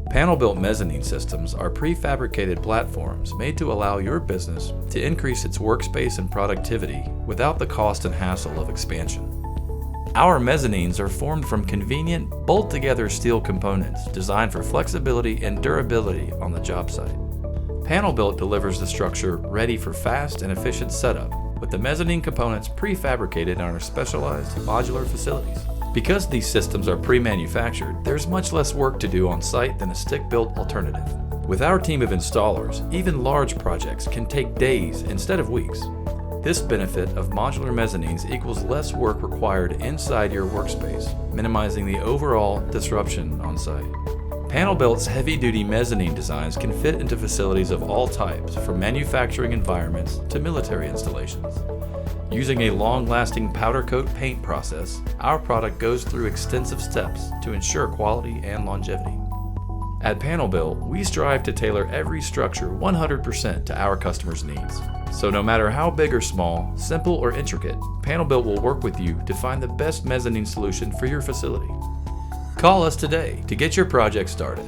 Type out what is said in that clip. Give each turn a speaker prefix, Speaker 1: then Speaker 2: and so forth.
Speaker 1: Panel-built mezzanine systems are prefabricated platforms made to allow your business to increase its workspace and productivity without the cost and hassle of expansion. Our mezzanines are formed from convenient, bolt-together steel components designed for flexibility and durability on the job site. Panel-built delivers the structure ready for fast and efficient setup, with the mezzanine components prefabricated in our specialized modular facilities. Because these systems are pre-manufactured, there's much less work to do on site than a stick-built alternative. With our team of installers, even large projects can take days instead of weeks. This benefit of modular mezzanines equals less work required inside your workspace, minimizing the overall disruption on site. Panel-built's heavy-duty mezzanine designs can fit into facilities of all types, from manufacturing environments to military installations. Using a long-lasting powder coat paint process, our product goes through extensive steps to ensure quality and longevity. At Panel-Built, we strive to tailor every structure 100% to our customers' needs. So no matter how big or small, simple or intricate, Panel-Built will work with you to find the best mezzanine solution for your facility. Call us today to get your project started.